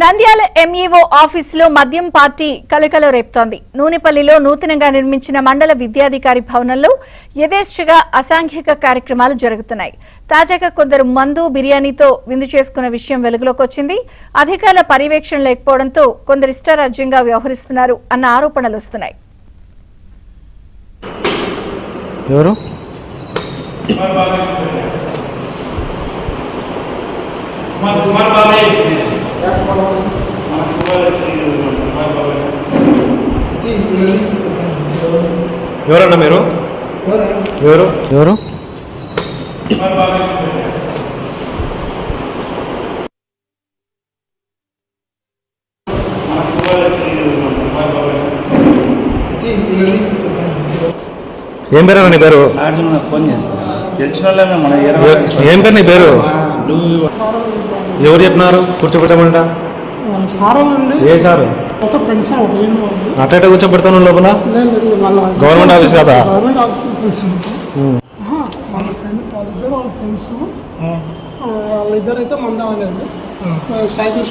Nandyal MEO ఆఫీసులో మద్యం party కలకలం రేపుతోంది. నూనెపల్లిలో నూతనంగా నిర్మించిన మండల విద్యాధికారి భవనంలో యథేచ్ఛగా అసాంఘిక కార్యక్రమాలు జరుగుతున్నాయి. తాజాగా కొందరు మందు బిర్యానీతో విందు చేసుకున్న విషయం వెలుగులోకి వచ్చింది. అధికారుల పర్యవేక్షణ లేకపోవడంతో కొందరు ఇష్టారాజ్యంగా వ్యవహరిస్తున్నారు అన్న ఆరోపణలు వస్తున్నాయి. ఎవరన్నా మీరు? ఎవరు ఎవరు? ఏం పేరు నీ పేరు? ఫోన్ ఏం పేరు నీ పేరు? ఎవరు చెప్పినారు కూర్చోబెట్టమంట? ఏ సారు? అట్ట కూర్చోబెడతాను లోపల? గవర్నమెంట్ ఆఫీస్ కదా? వాళ్ళిద్దరైతే మంద అనేది సైకిల్స్